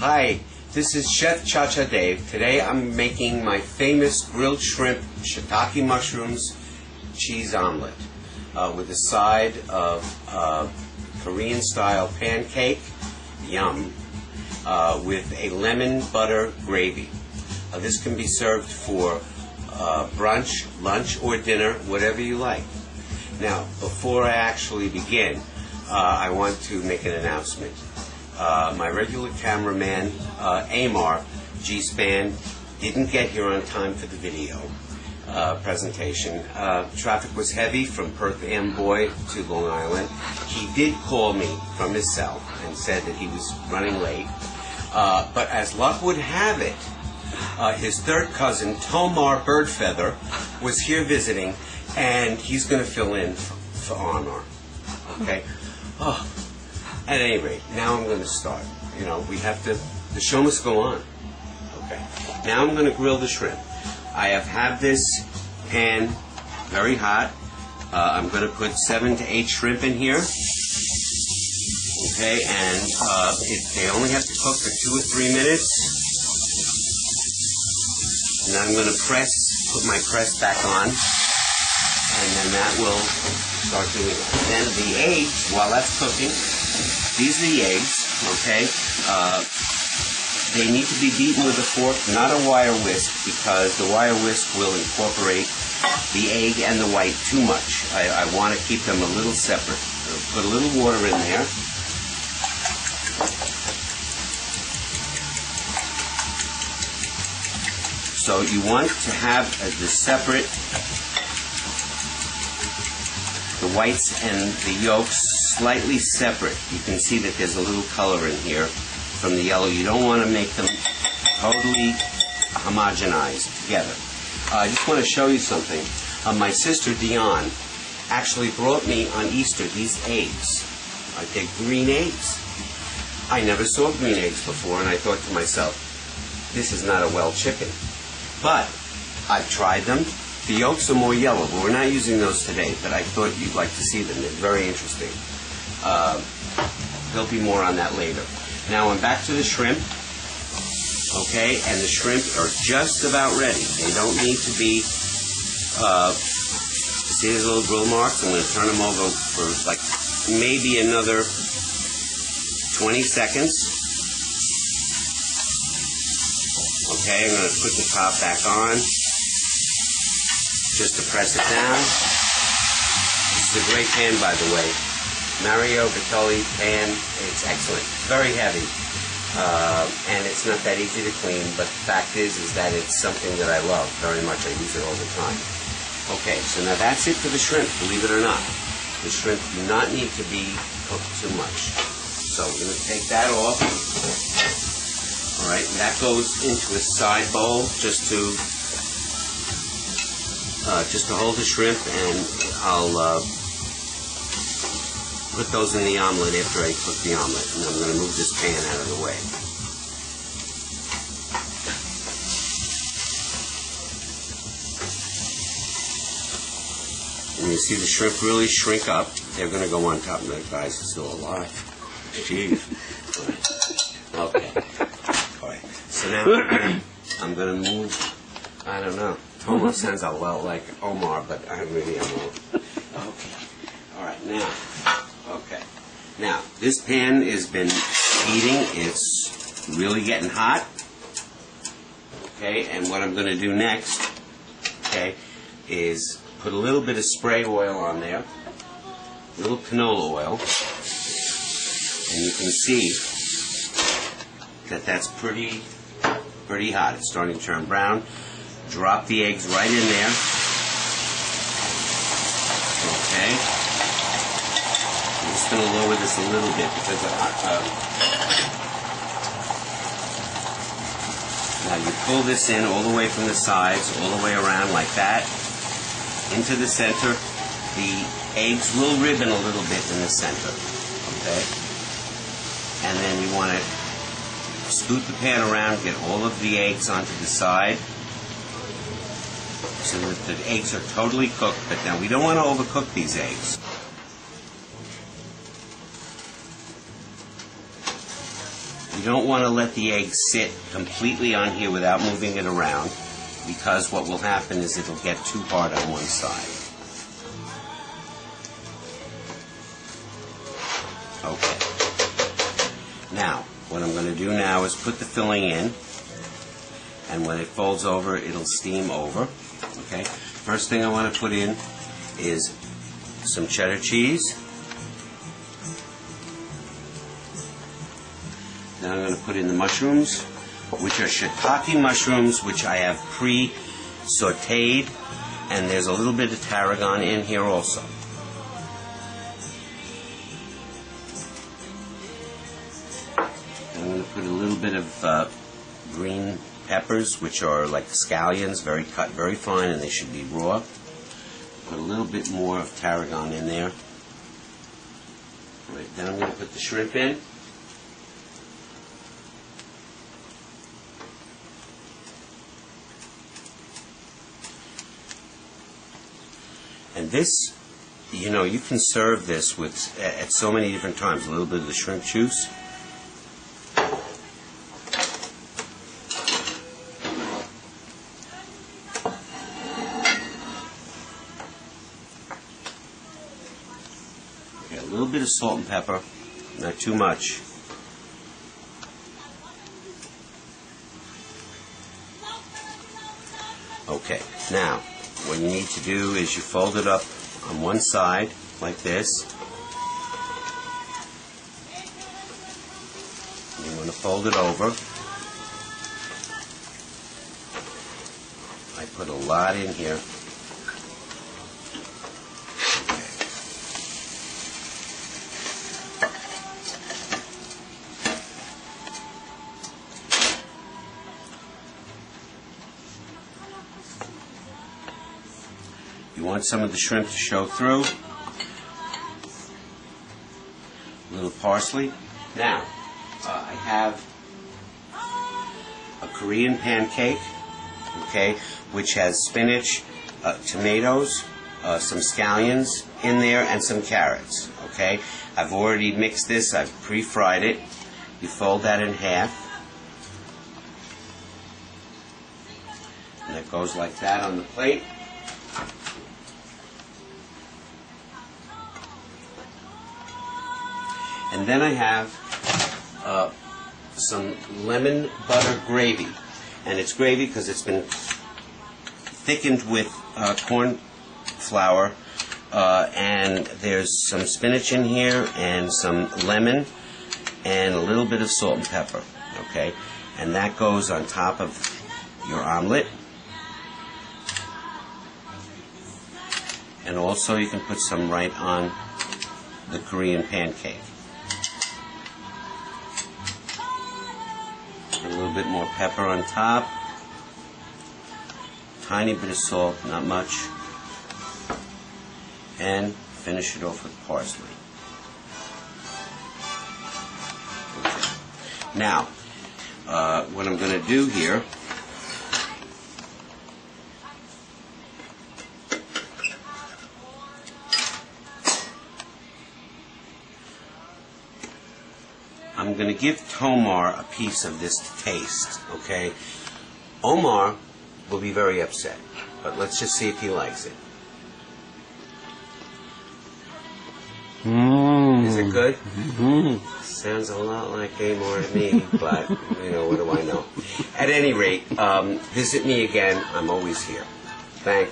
Hi, this is Chef Cha-Cha Dave. Today I'm making my famous grilled shrimp shiitake mushrooms cheese omelet with a side of Korean style pancake, yum, with a lemon butter gravy. This can be served for brunch, lunch, or dinner, whatever you like. Now, before I actually begin, I want to make an announcement. My regular cameraman, Amar G-Span, didn't get here on time for the video presentation. Traffic was heavy from Perth Amboy to Long Island. He did call me from his cell and said that he was running late. But as luck would have it, his third cousin, Tomar Birdfeather, was here visiting, and he's going to fill in for Amar. Okay? Oh. At any rate, now I'm going to start. You know, the show must go on. Okay. Now I'm going to grill the shrimp. I have had this pan very hot. I'm going to put 7 to 8 shrimp in here. Okay, and they only have to cook for 2 or 3 minutes. And I'm going to put my press back on. And then that will start doing it. Then the eggs, while that's cooking, these are the eggs, okay? They need to be beaten with a fork, not a wire whisk, because the wire whisk will incorporate the egg and the white too much. I want to keep them a little separate. Put a little water in there. So you want to have the separate, the whites and the yolks slightly separate. You can see that there's a little color in here from the yellow. You don't want to make them totally homogenized together. I just want to show you something. My sister Dion actually brought me on Easter these eggs. They're green eggs. I never saw green eggs before, and I thought to myself, this is not a well chicken. But I've tried them. The yolks are more yellow, but we're not using those today, but I thought you'd like to see them. They're very interesting. There'll be more on that later. Now I'm back to the shrimp, okay, and the shrimp are just about ready. They don't need to be, see these little grill marks? I'm going to turn them over for like maybe another 20 seconds. Okay, I'm going to put the top back on just to press it down. This is a great pan, by the way. Mario Batali pan. It's excellent. It's very heavy, and it's not that easy to clean. But the fact is that it's something that I love very much. I use it all the time. Okay, so now that's it for the shrimp. Believe it or not, the shrimp do not need to be cooked too much. So we're going to take that off. All right, and that goes into a side bowl just to hold the shrimp, and I'll put those in the omelet after I cook the omelet. And I'm going to move this pan out of the way. And you see the shrimp really shrink up. They're going to go on top. The guys are still alive. Jeez. Okay. All right. So now I'm going to move, I don't know. Tomar sounds a lot like Omar, but I really don't know. Okay. All right. Now. Okay. Now, this pan has been heating. It's really getting hot. Okay, and what I'm going to do next, okay, is put a little bit of spray oil on there, a little canola oil, and you can see that that's pretty hot. It's starting to turn brown. Drop the eggs right in there. Okay. I'm just going to lower this a little bit because now you pull this in all the way from the sides, all the way around like that, into the center. The eggs will ribbon a little bit in the center, okay? And then you want to scoot the pan around, get all of the eggs onto the side so that the eggs are totally cooked. But now we don't want to overcook these eggs. You don't want to let the egg sit completely on here without moving it around, because what will happen is it'll get too hard on one side. Okay. Now, what I'm going to do now is put the filling in, and when it folds over, it'll steam over. Okay. First thing I want to put in is some cheddar cheese. Then I'm going to put in the mushrooms, which are shiitake mushrooms, which I have pre-sautéed, and there's a little bit of tarragon in here also. I'm going to put a little bit of green peppers, which are like scallions, cut very fine, and they should be raw. Put a little bit more of tarragon in there. Right, then I'm going to put the shrimp in. And this, you know, you can serve this with at so many different times. A little bit of the shrimp juice. Okay, a little bit of salt and pepper, not too much. Okay, now what you need to do is you fold it up on one side like this. You want to fold it over. I put a lot in here. You want some of the shrimp to show through. A little parsley. Now, I have a Korean pancake, okay, which has spinach, tomatoes, some scallions in there, and some carrots, okay. I've already mixed this. I've pre-fried it. You fold that in half. And it goes like that on the plate. And then I have some lemon butter gravy, and it's gravy because it's been thickened with corn flour, and there's some spinach in here and some lemon and a little bit of salt and pepper, okay? And that goes on top of your omelet. And also you can put some right on the Korean pancake. A little bit more pepper on top. Tiny bit of salt, not much. And finish it off with parsley. Okay. Now, what I'm going to do here, I'm going to give Tomar a piece of this to taste, okay? Omar will be very upset, but let's just see if he likes it. Is it good? Sounds a lot like Amor to me, but, you know, what do I know? At any rate, visit me again. I'm always here. Thanks.